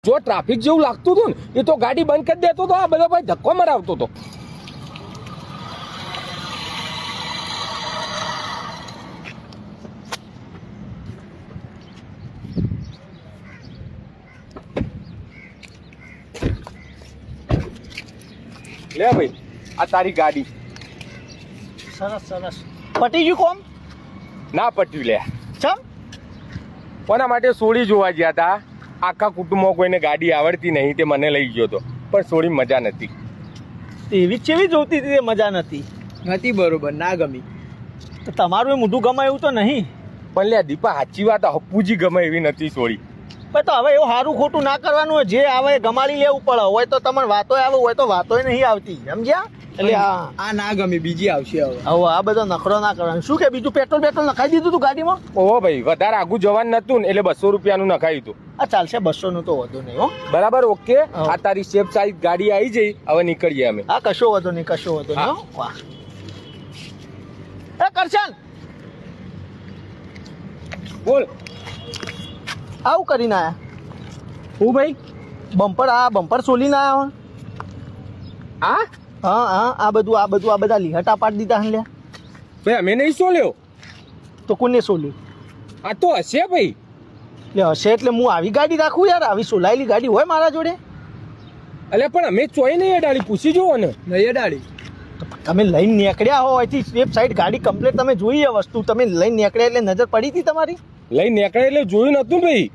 જો ટ્રાફિક જેવું લાગતું હતું ને એ તો ગાડી બંધ કરી દેતો તો આ બધો ભાઈ ધક્કો મરાવતો હતો. લે ભાઈ આ તારી ગાડી. સરસ સરસ. પટી ગયું કોમ? ના પટ્યું લે. ચમ? કોના માટે સોળી જોવા ગયા હતા. આખા કુટુંબમાં કોઈને ગાડી આવડતી નહીં તે મને લઈ ગયો હતો પણ સોળી મજા નથી. એવી ચેવી જોતી હતી મજા નથી? નથી બરોબર, ના ગમી. તો તમારું એ મોઢું ગમાય એવું તો નહીં. પણ લે દીપા સાચી વાત હપ્પુજી ગમે એવી નથી સોળી. પણ તો હવે એવું સારું ખોટું ના કરવાનું હોય. જે આવે ગમાડી લેવું પડે. હોય તો તમારે વાતોય આવે, હોય તો વાતોય નહીં આવતી. સમજ્યા? એટલે આ ના ગમી, બીજી આવશે હવે. હવે આ બધો નખરો ના કરવાનો. શું કે બીજું પેટ્રોલ નખાઈ દીધું તું ગાડીમાં? ઓહો ભાઈ વધારે આગું જવાનું નતું ને એટલે 200 રૂપિયાનું નખાયું હતું. આ ચાલશે, 200 નું તો વધુ નહીં હો. બરાબર ઓકે. આ તારી શેપ સાઈઝ ગાડી આવી જઈ, હવે નીકળીએ અમે. હા કશો વધુ નહીં, કશો વધુ નહીં હો. વાહ એ કરશન બોલ. આવું કરીને આયા હું ભાઈ બમ્પર સોલીને આયા આ હા આ બધા લીહટા પાડી દીધા લ્યા. ભાઈ અમે નહીં સોલ્યો તો કોને સોલ્યું? આ તો હશે ભાઈ. એટલે હશે એટલે હું આવી ગાડી રાખું યાર? આવી સોલાયેલી ગાડી હોય મારા જોડે? અલે પણ અમે ચોઈ નહીં અડાડી, પૂછી જુઓ ને. નહીં અડાડી. તમે લઈને નીકળ્યા હો અહીંથી સ્ટેપ સાઈડ ગાડી કમ્પ્લીટ તમે જોઈ એ વસ્તુ. તમે લઈને નીકળ્યા એટલે નજર પડી હતી તમારી? લઈ નીકળે એટલે જોયું નતું ભાઈ.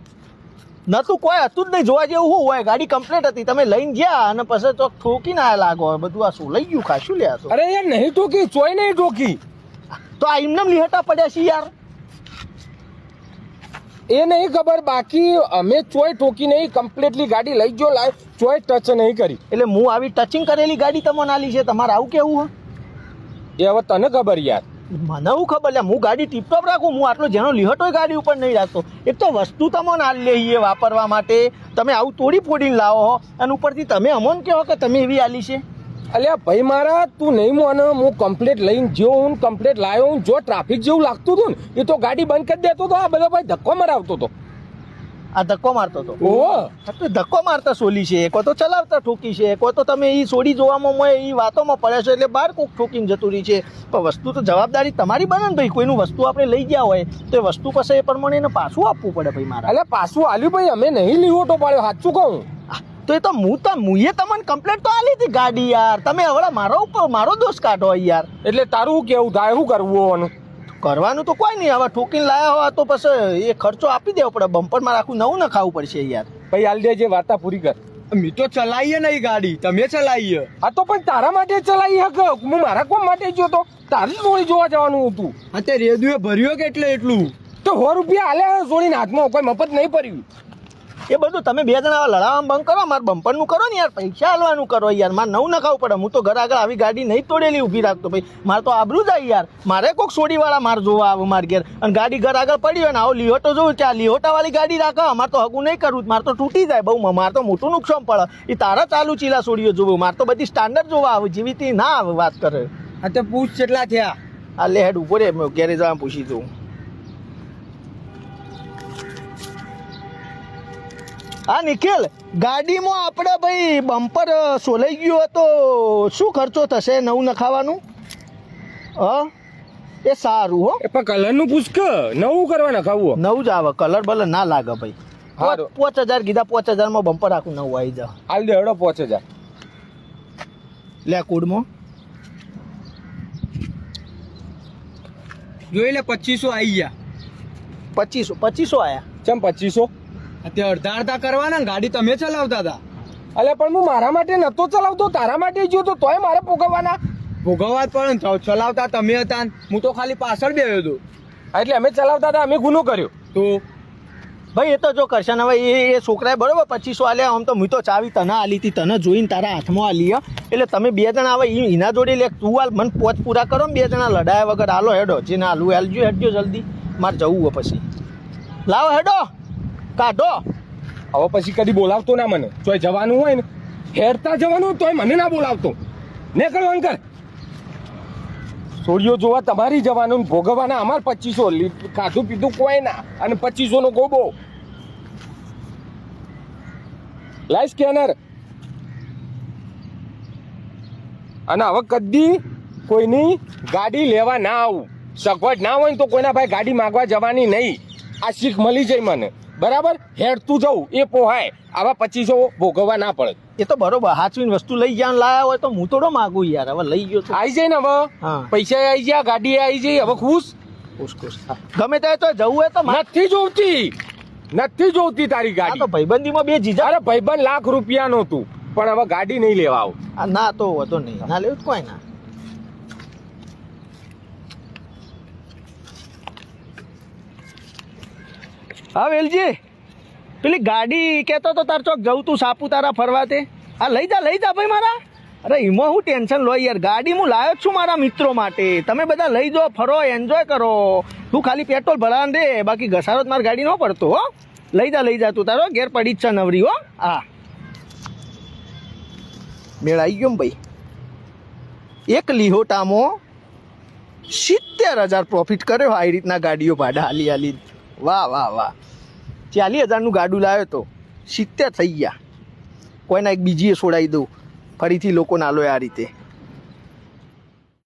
નતું કોઈ હતું જ નહીં જોવા જેવું. શું હોય? ગાડી કમ્પ્લીટ હતી, તમે લઈને ગયા અને પછી તો ઠોકીને આયા લાગો. બધું આ શું લઈ ગયું ખાશું લ્યા તો. અરે યાર નહીં ઠોકી, ચોઈ નહીં ઠોકી. તો આ એમનેમ લીહટા પડ્યા છે યાર. એ નહીં ખબર, બાકી અમે ચોય ઠોકી નહીં. કમ્પ્લીટલી ગાડી લઈ ગયો, લાય ચોય ટચ નહીં કરી. એટલે હું આવી ટચિંગ કરેલી ગાડી તમને આલી છે? તમારે આવું કેવું? એ હવે તને ખબર યાર. મને હું ખબર લે, હું ગાડી ટીપટોપ રાખું. હું આટલો જેનો લીહટ હોય ગાડી ઉપર નહીં રાખતો. એક તો વસ્તુ તમને આલી લઈએ વાપરવા માટે, તમે આવું તોડી ફોડીને લાવો હો અને ઉપરથી તમે અમોને કહો કે તમે એવી આલી છે. અલ્યા ભાઈ મારા તું નહીં માને, હું કમ્પ્લીટ લઈને જો હું કમ્પ્લીટ લાવ્યો હું. જો ટ્રાફિક જેવું લાગતું હતું ને એ તો ગાડી બંધ કરી દેતો તો આ બધો ભાઈ ધક્કો મરાવતો હતો. આ ધક્કો મારતો હતો? ઓહો ધક્કો મારતા સોલી છે, કોઈ તો ચલાવતા ઠોકી છે, કોઈ તો તમે એ સોડી જોવામાં એ વાતોમાં પડે છે એટલે બહાર કોક ઠોકીને જતું રહી છે. પણ વસ્તુ તો જવાબદારી તમારી બને ને ભાઈ. કોઈનું વસ્તુ આપણે લઈ ગયા હોય તો એ વસ્તુ પછી એ પ્રમાણે એને પાછું આપવું પડે ભાઈ મારા. અલ્યા પાછું આલ્યું ભાઈ, અમે નહીં લીવોટો પાડ્યો, સાચું કહું તો એ તો મુએ તમને કમ્પ્લેટ તો આલી હતી ગાડી યાર. તમે હવે મારો ઉપર મારો દોષ કાઢો યાર. એટલે તારું કેવું થાય, શું કરવું હોવાનું? કરવાનું તો કોઈ નહીં. હવે ઠોકીને લાયા હોય તો પછી એ ખર્ચો આપી દેવો પડે. બમ્પરમાં રાખવું નવું ન ખાવું પડશે યાર. ભાઈ હાલ દે, જે વાર્તા પૂરી કર. અમે તો ચલાવીએ નહીં ગાડી, તમે ચલાવીએ. આ તો પણ તારા માટે ચલાવી હક, હું મારા કોમ માટે ગયો તો. તારી જોડી જોવા જવાનું હતું. હા તે રેદુએ ભર્યો કે એટલું તો 100 રૂપિયા હાલે જોડીને હાથમાં, કોઈ મફત નહીં પડ્યું. એ બધું તમે બે જણા લડાવવાનું બંધ કરો. મારે બમ્પરનું કરો ને યાર, પૈસા હાલવાનું કરો યાર. મારે નવું ન ખાવું પડે. હું તો ઘર આગળ આવી ગાડી નહીં તોડેલી ઊભી રાખતો ભાઈ. મારે તો આબરૂ જાય યાર. મારે કોઈક સોડીવાળા મારે જોવા આવે મારે ઘેર અને ગાડી ઘર આગળ પડી હોય ને આવો લીહોટો જોઉં કે આ લીહોટાવાળી ગાડી રાખો. અમારે તો હગું નહીં કરવું, મારે તો તૂટી જાય બહુ. મારે તો મોટું નુકસાન પડે. એ તારા ચાલુ ચીલા સોડીઓ જોવું. મારે તો બધી સ્ટાન્ડર્ડ જોવા આવે, જેવી તે ના આવે વાત કરે. હા તે પૂછ કેટલા થયા. આ લે હેડ ઉભો રે, ગેરેજ જવા પૂછી દઉં. હા નિખિલ, ગાડીમાં આપણે ભાઈ બમ્પર સોલાઈ ગયું હતો, શું ખર્ચો થશે નવું નખાવાનું? એ સારું હો. એ પણ કલરનું પૂછ કે નવું કરવા નખાવું. નવું જ આવે, કલર બલર ના લાગે ભાઈ. 5000 કીધા, 5000 માં બમ્પર આખું નવું આવી જાય. હાલ દે હેડો 5000. લે કોડમાં જોઈ લે 2500 આવી ગયા. 2500 આયા. ચમ 2500? અત્યારે અડધા કરવાના ને, ગાડી તમે ચલાવતા હતા. અલ્યા પણ હું મારા માટે નતો ચલાવતો, તારા માટે ગયો તો તોય મારે ભોગવવાના. ભોગવવા જ પડે ને, ચલાવતા તમે હતા ને, હું તો ખાલી પાછળ બેઠો હતો. એટલે અમે ચલાવતા હતા, અમે ગુનો કર્યો તો ભાઈ એ તો જો કરશે ને હવે એ છોકરાએ બરોબર 2500 આલ્યા. આમ તો હું તો ચાવી તને આલી હતી, તને જોઈને તારા હાથમાં આલી. એટલે તમે બે જણા હવે એના જોડે લે, તું હાલ મને પોચ પૂરા કરો ને, બે જણા લડાયા વગર હાલો હેડો. જે ના હાલું હાલજો, હેડજો જલ્દી, મારે જવું હોય પછી. લાવો હેડો, કાઢો. હવે પછી કદી બોલાવતો ના મને. તોય જવાનું હોય ને, હેરતા જવાનું તોય મને ના બોલાવતો. નીકળવાનું કર. સોડીઓ જોવા તમારી જવાનું, ભોગવવાના અમાર 2500. ખાધું પીધું કોઈ ના, અને 2500 નો ગોબો. લાય સ્કેનર. અને હવે કદી કોઈની ગાડી લેવા ના આવું. સગવડ ના હોય ને તો કોઈના ભાઈ ગાડી માગવા જવાની નહીં. આ શીખ મળી જાય મને, બરાબર? હેડતું જવું એ પોહાય, આવા 2500 ભોગવવા ના પડે. એ તો બરોબર, હાચવીને વસ્તુ લઈ ગયા લાયા હોય તો હું થોડો માગું યાર. હવે લઈ ગયો તો આવી જાય ને હવે, હા. પૈસા આવી ગયા, ગાડી આવી જાય, હવે ખુશ. ખુશ. ગમે ત્યારે તો જવું હોય તો નથી જોવતી તારી આ તો ગાડી. ભાઈબંધીમાં બે જીજા. અરે ભાઈબંધ ₹1,00,000 નું હતું, પણ હવે ગાડી નહીં લેવા આવું. ના તો વધો નહીં, ના લેવું કોઈ ના. હા વેલજી, પેલી ગાડી કહેતો તો તાર ચોક જવું તું સાપુતારા ફરવા તે. હા લઈ જા ભાઈ મારા. અરે એમાં હું ટેન્શન લો યાર, ગાડી હું લાવ્યો જ છું મારા મિત્રો માટે. તમે બધા લઈ જાઓ, ફરો, એન્જોય કરો. તું ખાલી પેટ્રોલ ભરાવા દે, બાકી ઘસારો જ મારી ગાડી ન પડતો હો. લઈ જા તું તારો ઘેર પડી જ છે નવરી હો. હા મેળ આવી ગયો ને ભાઈ. એક લીહોટામાં 70,000 પ્રોફિટ કર્યો આવી રીતના ગાડીઓ ભાડા હાલી. વાહ 40,000નું ગાડું લાવ્યો તો 70 થઈ ગયા. કોઈના એક બીજીએ છોડાવી દઉં, ફરીથી લોકો નાલો આ રીતે.